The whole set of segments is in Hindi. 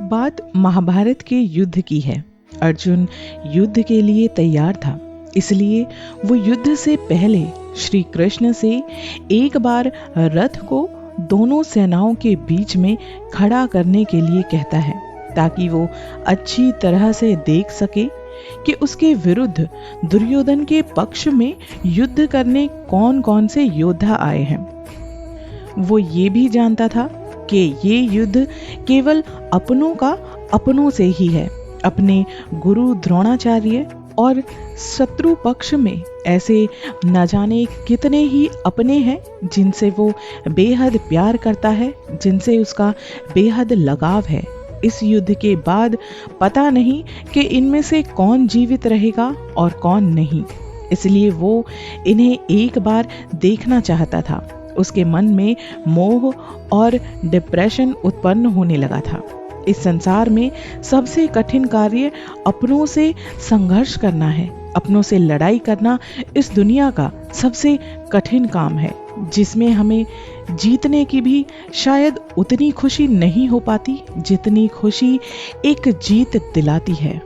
बात महाभारत के युद्ध की है। अर्जुन युद्ध के लिए तैयार था, इसलिए वो युद्ध से पहले श्री कृष्ण से एक बार रथ को दोनों सेनाओं के बीच में खड़ा करने के लिए कहता है, ताकि वो अच्छी तरह से देख सके कि उसके विरुद्ध दुर्योधन के पक्ष में युद्ध करने कौन कौन से योद्धा आए हैं। वो ये भी जानता था कि ये युद्ध केवल अपनों का अपनों से ही है। अपने गुरु द्रोणाचार्य और शत्रु पक्ष में ऐसे न जाने कितने ही अपने हैं जिनसे वो बेहद प्यार करता है, जिनसे उसका बेहद लगाव है। इस युद्ध के बाद पता नहीं कि इनमें से कौन जीवित रहेगा और कौन नहीं, इसलिए वो इन्हें एक बार देखना चाहता था। उसके मन में मोह और डिप्रेशन उत्पन्न होने लगा था। इस संसार में सबसे कठिन कार्य अपनों से संघर्ष करना है। अपनों से लड़ाई करना इस दुनिया का सबसे कठिन काम है, जिसमें हमें जीतने की भी शायद उतनी खुशी नहीं हो पाती जितनी खुशी एक जीत दिलाती है।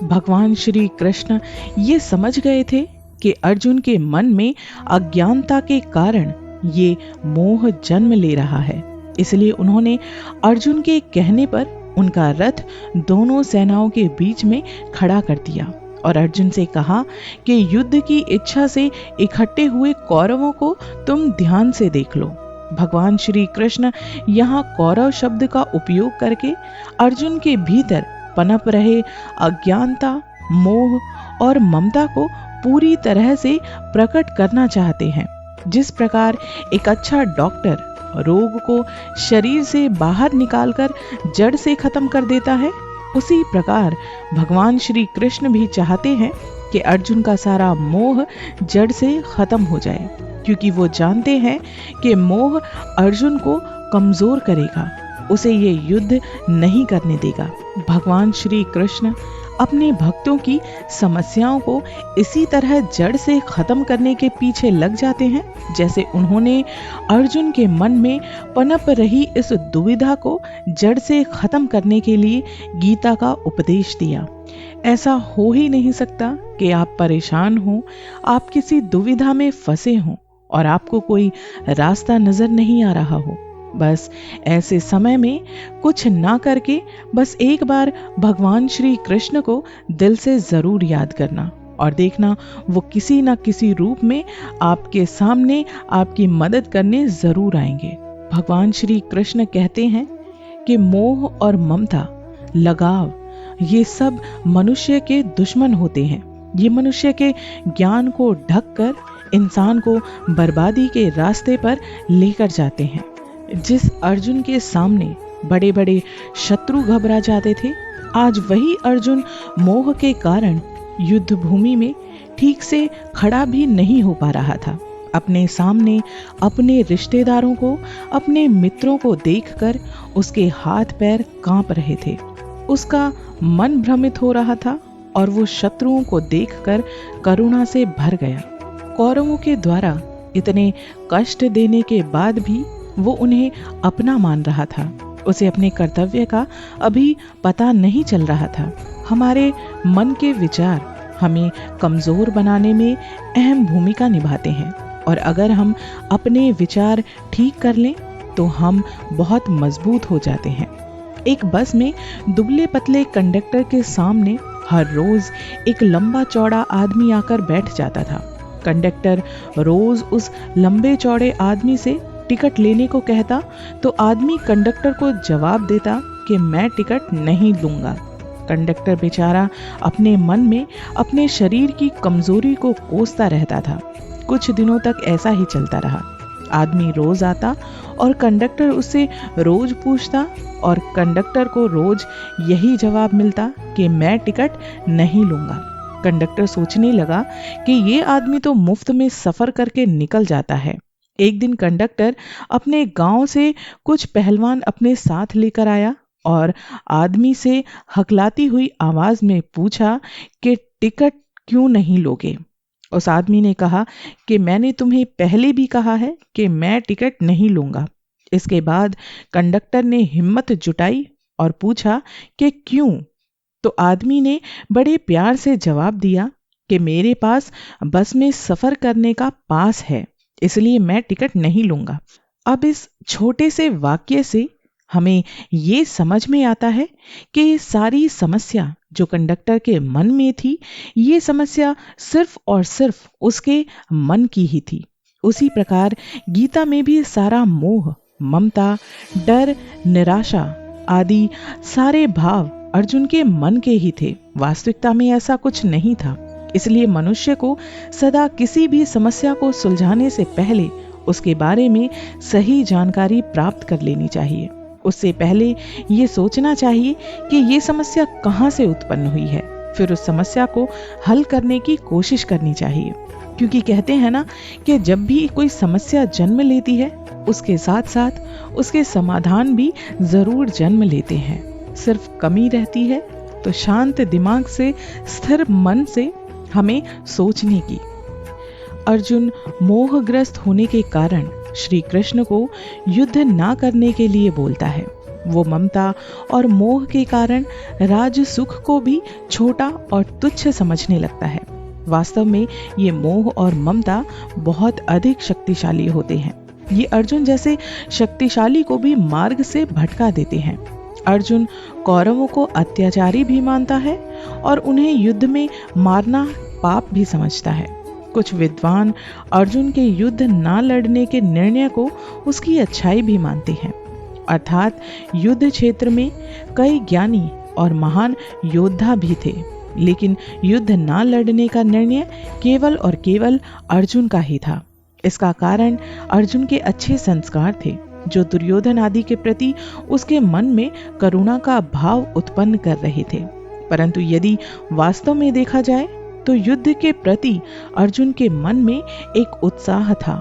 भगवान श्री कृष्ण ये समझ गए थे कि अर्जुन के मन में अज्ञानता के कारण ये मोह जन्म ले रहा है, इसलिए उन्होंने अर्जुन के कहने पर उनका रथ दोनों सेनाओं के बीच में खड़ा कर दिया और अर्जुन से कहा कि युद्ध की इच्छा से इकट्ठे हुए कौरवों को तुम ध्यान से देख लो। भगवान श्री कृष्ण यहाँ कौरव शब्द का उपयोग करके अर्जुन के भीतर पनप रहे अज्ञानता, मोह और ममता को पूरी तरह से प्रकट करना चाहते हैं। जिस प्रकार एक अच्छा डॉक्टर रोग को शरीर से बाहर निकालकर जड़ से खत्म कर देता है, उसी प्रकार भगवान श्री कृष्ण भी चाहते हैं कि अर्जुन का सारा मोह जड़ से खत्म हो जाए, क्योंकि वो जानते हैं कि मोह अर्जुन को कमजोर करेगा, उसे ये युद्ध नहीं करने देगा। भगवान श्री कृष्ण अपने भक्तों की समस्याओं को इसी तरह जड़ से खत्म करने के पीछे लग जाते हैं, जैसे उन्होंने अर्जुन के मन में पनप रही इस दुविधा को जड़ से खत्म करने के लिए गीता का उपदेश दिया। ऐसा हो ही नहीं सकता कि आप परेशान हो, आप किसी दुविधा में फंसे हो और आपको कोई रास्ता नजर नहीं आ रहा हो। बस ऐसे समय में कुछ ना करके बस एक बार भगवान श्री कृष्ण को दिल से जरूर याद करना और देखना वो किसी ना किसी रूप में आपके सामने आपकी मदद करने जरूर आएंगे। भगवान श्री कृष्ण कहते हैं कि मोह और ममता, लगाव, ये सब मनुष्य के दुश्मन होते हैं। ये मनुष्य के ज्ञान को ढककर इंसान को बर्बादी के रास्ते पर लेकर जाते हैं। जिस अर्जुन के सामने बड़े बड़े शत्रु घबरा जाते थे, आज वही अर्जुन मोह के कारण युद्ध भूमि में ठीक से खड़ा भी नहीं हो पा रहा था। अपने सामने अपने रिश्तेदारों को, अपने मित्रों को देखकर उसके हाथ पैर कांप रहे थे। उसका मन भ्रमित हो रहा था और वो शत्रुओं को देखकर करुणा से भर गया। कौरवों के द्वारा इतने कष्ट देने के बाद भी वो उन्हें अपना मान रहा था। उसे अपने कर्तव्य का अभी पता नहीं चल रहा था। हमारे मन के विचार हमें कमजोर बनाने में अहम भूमिका निभाते हैं और अगर हम अपने विचार ठीक कर लें तो हम बहुत मजबूत हो जाते हैं। एक बस में दुबले पतले कंडक्टर के सामने हर रोज एक लंबा चौड़ा आदमी आकर बैठ जाता था। कंडक्टर रोज उस लंबे चौड़े आदमी से टिकट लेने को कहता तो आदमी कंडक्टर को जवाब देता कि मैं टिकट नहीं लूंगा। कंडक्टर बेचारा अपने मन में अपने शरीर की कमजोरी को कोसता रहता था। कुछ दिनों तक ऐसा ही चलता रहा। आदमी रोज आता और कंडक्टर उससे रोज पूछता और कंडक्टर को रोज यही जवाब मिलता कि मैं टिकट नहीं लूंगा। कंडक्टर सोचने लगा कि ये आदमी तो मुफ्त में सफर करके निकल जाता है। एक दिन कंडक्टर अपने गांव से कुछ पहलवान अपने साथ लेकर आया और आदमी से हकलाती हुई आवाज में पूछा कि टिकट क्यों नहीं लोगे। उस आदमी ने कहा कि मैंने तुम्हें पहले भी कहा है कि मैं टिकट नहीं लूंगा। इसके बाद कंडक्टर ने हिम्मत जुटाई और पूछा कि क्यों? तो आदमी ने बड़े प्यार से जवाब दिया कि मेरे पास बस में सफर करने का पास है, इसलिए मैं टिकट नहीं लूंगा। अब इस छोटे से वाक्य से हमें ये समझ में आता है कि सारी समस्या जो कंडक्टर के मन में थी, ये समस्या सिर्फ और सिर्फ उसके मन की ही थी। उसी प्रकार गीता में भी सारा मोह, ममता, डर, निराशा आदि सारे भाव अर्जुन के मन के ही थे। वास्तविकता में ऐसा कुछ नहीं था। इसलिए मनुष्य को सदा किसी भी समस्या को सुलझाने से पहले उसके बारे में सही जानकारी प्राप्त कर लेनी चाहिए। उससे पहले ये सोचना चाहिए कि ये समस्या कहाँ से उत्पन्न हुई है, फिर उस समस्या को हल करने की कोशिश करनी चाहिए। क्योंकि कहते हैं ना कि जब भी कोई समस्या जन्म लेती है, उसके साथ साथ उसके समाधान भी जरूर जन्म लेते हैं। सिर्फ कमी रहती है तो शांत दिमाग से, स्थिर मन से हमें सोचने की। अर्जुन मोहग्रस्त होने के कारण श्री कृष्ण को युद्ध ना करने के लिए बोलता है। वो ममता और मोह के कारण राज सुख को भी छोटा और तुच्छ समझने लगता है। वास्तव में ये मोह और ममता बहुत अधिक शक्तिशाली होते हैं। ये अर्जुन जैसे शक्तिशाली को भी मार्ग से भटका देते हैं। अर्जुन कौरवों को अत्याचारी भी मानता है और उन्हें युद्ध में मारना पाप भी समझता है। कुछ विद्वान अर्जुन के युद्ध ना लड़ने के निर्णय को उसकी अच्छाई भी मानते हैं। अर्थात युद्ध क्षेत्र में कई ज्ञानी और महान योद्धा भी थे, लेकिन युद्ध ना लड़ने का निर्णय केवल और केवल अर्जुन का ही था। इसका कारण अर्जुन के अच्छे संस्कार थे, जो दुर्योधन आदि के प्रति उसके मन में करुणा का भाव उत्पन्न कर रहे थे। परंतु यदि वास्तव में देखा जाए तो युद्ध के प्रति अर्जुन के मन में एक उत्साह था,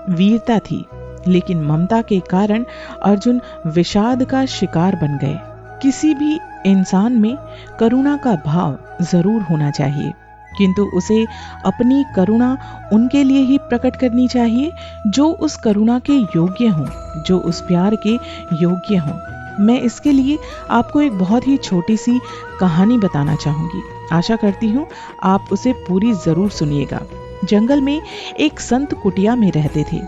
वीरता थी, लेकिन ममता के कारण अर्जुन विषाद का शिकार बन गए। किसी भी इंसान में करुणा का भाव जरूर होना चाहिए, किंतु उसे अपनी करुणा उनके लिए ही प्रकट करनी चाहिए जो उस करुणा के योग्य हों, जो उस प्यार के योग्य हों। मैं इसके लिए आपको एक बहुत ही छोटी सी कहानी बताना चाहूंगी। आशा करती हूँ आप उसे पूरी जरूर सुनिएगा। जंगल में एक संत कुटिया में रहते थे।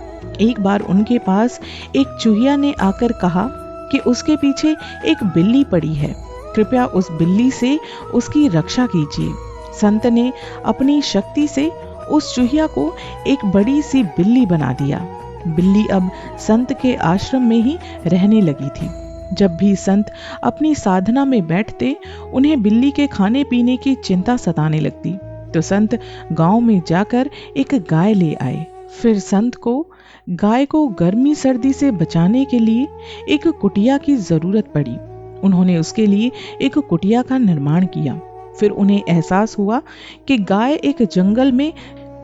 एक बार उनके पास एक चूहिया ने आकर कहा कि उसके पीछे एक बिल्ली पड़ी है, कृपया उस बिल्ली से उसकी रक्षा कीजिए। संत ने अपनी शक्ति से उस चूहिया को एक बड़ी सी बिल्ली बना दिया। बिल्ली अब संत के आश्रम में ही रहने लगी थी। जब भी संत अपनी साधना में बैठते, उन्हें बिल्ली के खाने पीने की चिंता सताने लगती। तो संत गांव में जाकर एक गाय ले आए। फिर संत को गाय को गर्मी सर्दी से बचाने के लिए एक कुटिया की जरूरत पड़ी। उन्होंने उसके लिए एक कुटिया का निर्माण किया। फिर उन्हें एहसास हुआ कि गाय एक जंगल में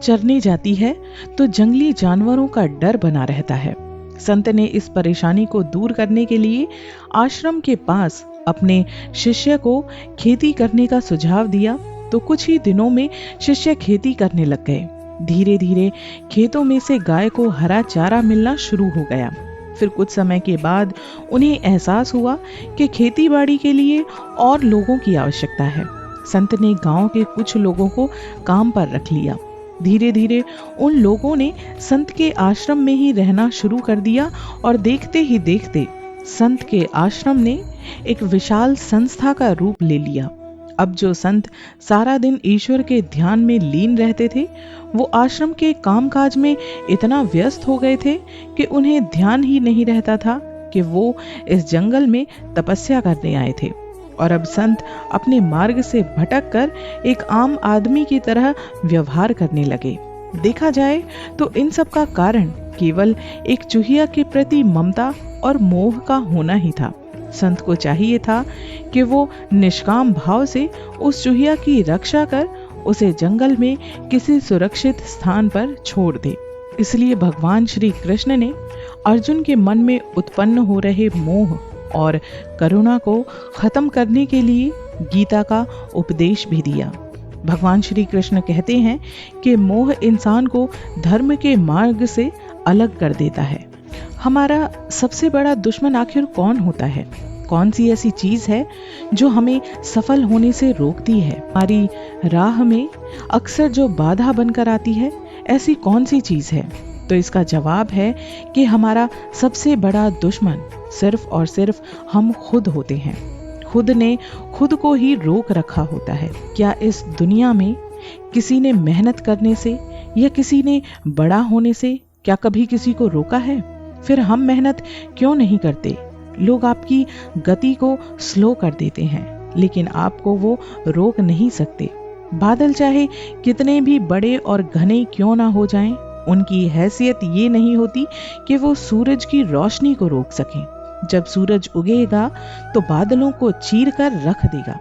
चरने जाती है तो जंगली जानवरों का डर बना रहता है। संत ने इस परेशानी को दूर करने के लिए आश्रम के पास अपने शिष्य को खेती करने का सुझाव दिया। तो कुछ ही दिनों में शिष्य खेती करने लग गए। धीरे धीरे खेतों में से गाय को हरा चारा मिलना शुरू हो गया। फिर कुछ समय के बाद उन्हें एहसास हुआ कि खेतीबाड़ी के लिए और लोगों की आवश्यकता है। संत ने गांव के कुछ लोगों को काम पर रख लिया। धीरे धीरे उन लोगों ने संत के आश्रम में ही रहना शुरू कर दिया और देखते ही देखते संत के आश्रम ने एक विशाल संस्था का रूप ले लिया। अब जो संत सारा दिन ईश्वर के ध्यान में लीन रहते थे, वो आश्रम के कामकाज में इतना व्यस्त हो गए थे कि उन्हें ध्यान ही नहीं रहता था कि वो इस जंगल में तपस्या करने आए थे। और अब संत अपने मार्ग से भटक कर एक आम आदमी की तरह व्यवहार करने लगे। देखा जाए तो इन सब का कारण केवल एक चूहिया के प्रति ममता और मोह का होना ही था। संत को चाहिए था कि वो निष्काम भाव से उस चूहिया की रक्षा कर उसे जंगल में किसी सुरक्षित स्थान पर छोड़ दे। इसलिए भगवान श्री कृष्ण ने अर्जुन के मन में उत्पन्न हो रहे मोह और करुणा को खत्म करने के लिए गीता का उपदेश भी दिया। भगवान श्री कृष्ण कहते हैं कि मोह इंसान को धर्म के मार्ग से अलग कर देता है। हमारा सबसे बड़ा दुश्मन आखिर कौन होता है? कौन सी ऐसी चीज है जो हमें सफल होने से रोकती है? हमारी राह में अक्सर जो बाधा बनकर आती है, ऐसी कौन सी चीज है? तो इसका जवाब है कि हमारा सबसे बड़ा दुश्मन सिर्फ और सिर्फ हम खुद होते हैं। खुद ने खुद को ही रोक रखा होता है। क्या इस दुनिया में किसी ने मेहनत करने से या किसी ने बड़ा होने से क्या कभी किसी को रोका है? फिर हम मेहनत क्यों नहीं करते? लोग आपकी गति को स्लो कर देते हैं, लेकिन आपको वो रोक नहीं सकते। बादल चाहे कितने भी बड़े और घने क्यों ना हो जाएं, उनकी हैसियत ये नहीं होती कि वो सूरज की रोशनी को रोक सकें। जब सूरज उगेगा तो बादलों को चीर कर रख देगा।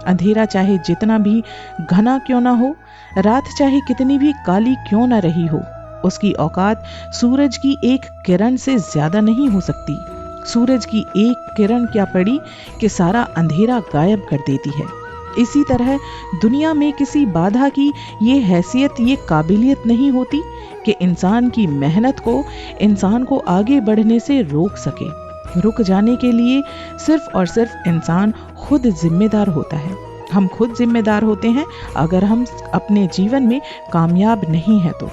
अंधेरा चाहे जितना भी घना क्यों ना हो, रात चाहे कितनी भी काली क्यों ना रही हो, उसकी औकात सूरज की एक किरण से ज्यादा नहीं हो सकती। सूरज की एक किरण क्या पड़ी कि सारा अंधेरा गायब कर देती है। इसी तरह दुनिया में किसी बाधा की ये हैसियत, ये काबिलियत नहीं होती कि इंसान की मेहनत को, इंसान को आगे बढ़ने से रोक सके। रुक जाने के लिए सिर्फ और सिर्फ इंसान खुद जिम्मेदार होता है। हम खुद जिम्मेदार होते हैं अगर हम अपने जीवन में कामयाब नहीं हैं तो।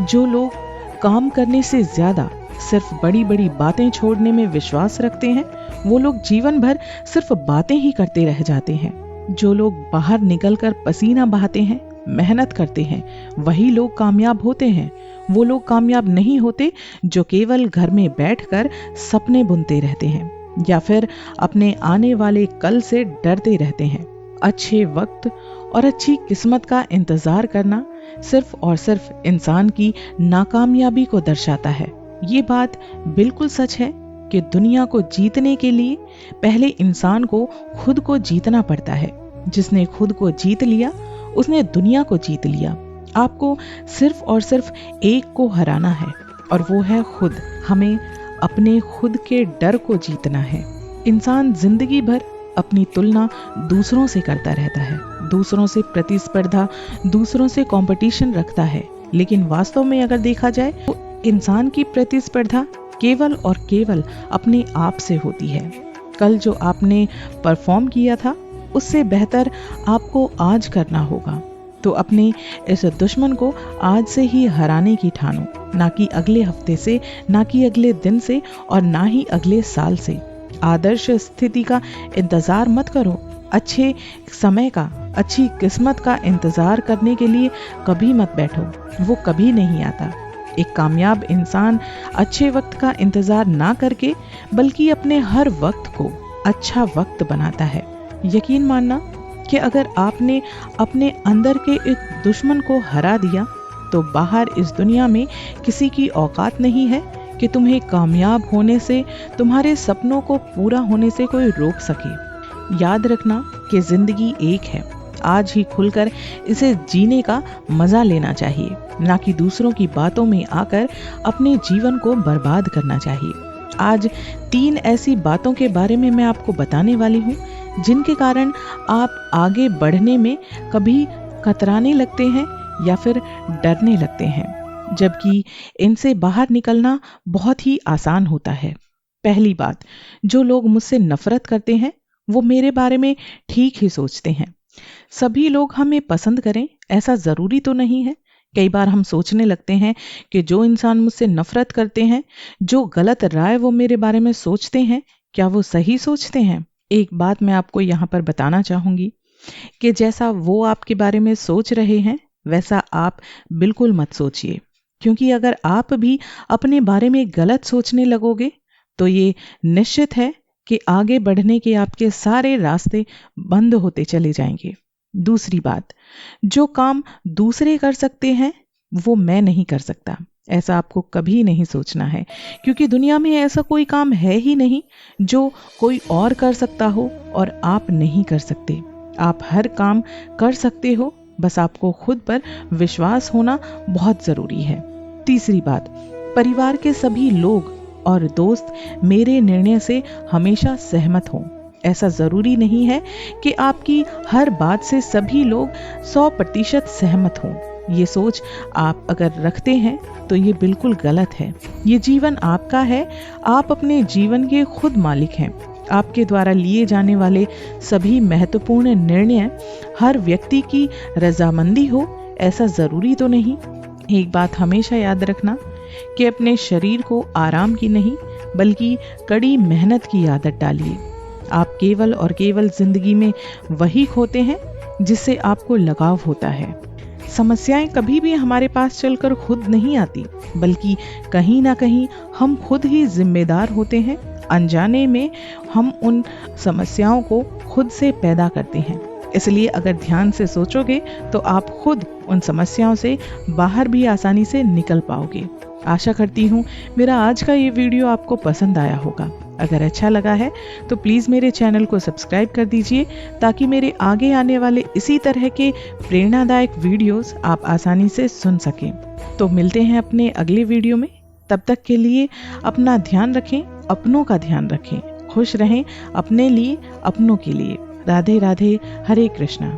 जो लोग काम करने से ज्यादा सिर्फ बड़ी बड़ी बातें छोड़ने में विश्वास रखते हैं, वो लोग जीवन भर सिर्फ बातें ही करते रह जाते हैं। जो लोग बाहर निकलकर पसीना बहाते हैं, मेहनत करते हैं, वही लोग कामयाब होते हैं। वो लोग कामयाब नहीं होते जो केवल घर में बैठकर सपने बुनते रहते हैं या फिर अपने आने वाले कल से डरते रहते हैं। अच्छे वक्त और अच्छी किस्मत का इंतजार करना सिर्फ और सिर्फ इंसान की नाकामयाबी को दर्शाता है। ये बात बिल्कुल सच है कि दुनिया को जीतने के लिए पहले इंसान को खुद को जीतना पड़ता है। जिसने खुद को जीत लिया, उसने दुनिया को जीत लिया। आपको सिर्फ और सिर्फ एक को हराना है और वो है खुद। हमें अपने खुद के डर को जीतना है। इंसान जिंदगी भर अपनी तुलना दूसरों से करता रहता है, दूसरों से प्रतिस्पर्धा, दूसरों से कंपटीशन रखता है। लेकिन वास्तव में अगर देखा जाए तो इंसान की प्रतिस्पर्धा केवल और केवल अपने आप से होती है। कल जो आपने परफॉर्म किया था, उससे बेहतर आपको आज करना होगा। तो अपने इस दुश्मन को आज से ही हराने की ठानो, ना कि अगले हफ्ते से, ना कि अगले दिन से और ना ही अगले साल से। आदर्श स्थिति का इंतजार मत करो। अच्छे समय का, अच्छी किस्मत का इंतजार करने के लिए कभी मत बैठो, वो कभी नहीं आता। एक कामयाब इंसान अच्छे वक्त का इंतजार ना करके बल्कि अपने हर वक्त को अच्छा वक्त बनाता है। यकीन मानना कि अगर आपने अपने अंदर के एक दुश्मन को हरा दिया तो बाहर इस दुनिया में किसी की औकात नहीं है कि तुम्हें कामयाब होने से, तुम्हारे सपनों को पूरा होने से कोई रोक सके। याद रखना कि जिंदगी एक है, आज ही खुलकर इसे जीने का मजा लेना चाहिए, ना कि दूसरों की बातों में आकर अपने जीवन को बर्बाद करना चाहिए। आज 3 ऐसी बातों के बारे में मैं आपको बताने वाली हूँ जिनके कारण आप आगे बढ़ने में कभी कतराने लगते हैं या फिर डरने लगते हैं, जबकि इनसे बाहर निकलना बहुत ही आसान होता है। पहली बात, जो लोग मुझसे नफरत करते हैं वो मेरे बारे में ठीक ही सोचते हैं। सभी लोग हमें पसंद करें ऐसा जरूरी तो नहीं है। कई बार हम सोचने लगते हैं कि जो इंसान मुझसे नफरत करते हैं, जो गलत राय वो मेरे बारे में सोचते हैं, क्या वो सही सोचते हैं? एक बात मैं आपको यहाँ पर बताना चाहूंगी कि जैसा वो आपके बारे में सोच रहे हैं वैसा आप बिल्कुल मत सोचिए, क्योंकि अगर आप भी अपने बारे में गलत सोचने लगोगे तो ये निश्चित है कि आगे बढ़ने के आपके सारे रास्ते बंद होते चले जाएंगे। दूसरी बात, जो काम दूसरे कर सकते हैं वो मैं नहीं कर सकता, ऐसा आपको कभी नहीं सोचना है, क्योंकि दुनिया में ऐसा कोई काम है ही नहीं जो कोई और कर सकता हो और आप नहीं कर सकते। आप हर काम कर सकते हो, बस आपको खुद पर विश्वास होना बहुत जरूरी है। तीसरी बात, परिवार के सभी लोग और दोस्त मेरे निर्णय से हमेशा सहमत हों। ऐसा जरूरी नहीं है कि आपकी हर बात से सभी लोग 100% सहमत हों। ये सोच आप अगर रखते हैं तो ये बिल्कुल गलत है। ये जीवन आपका है, आप अपने जीवन के खुद मालिक हैं। आपके द्वारा लिए जाने वाले सभी महत्वपूर्ण निर्णय हर व्यक्ति की रजामंदी हो ऐसा जरूरी तो नहीं। एक बात हमेशा याद रखना कि अपने शरीर को आराम की नहीं बल्कि कड़ी मेहनत की आदत डालिए। आप केवल और केवल जिंदगी में वही खोते हैं जिससे आपको लगाव होता है। समस्याएं कभी भी हमारे पास चलकर खुद नहीं आती, बल्कि कहीं ना कहीं हम खुद ही जिम्मेदार होते हैं। अनजाने में हम उन समस्याओं को खुद से पैदा करते हैं। इसलिए अगर ध्यान से सोचोगे तो आप खुद उन समस्याओं से बाहर भी आसानी से निकल पाओगे। आशा करती हूँ मेरा आज का ये वीडियो आपको पसंद आया होगा। अगर अच्छा लगा है तो प्लीज़ मेरे चैनल को सब्सक्राइब कर दीजिए ताकि मेरे आगे आने वाले इसी तरह के प्रेरणादायक वीडियोस आप आसानी से सुन सकें। तो मिलते हैं अपने अगले वीडियो में। तब तक के लिए अपना ध्यान रखें, अपनों का ध्यान रखें, खुश रहें, अपने लिए, अपनों के लिए। राधे राधे, हरे कृष्णा।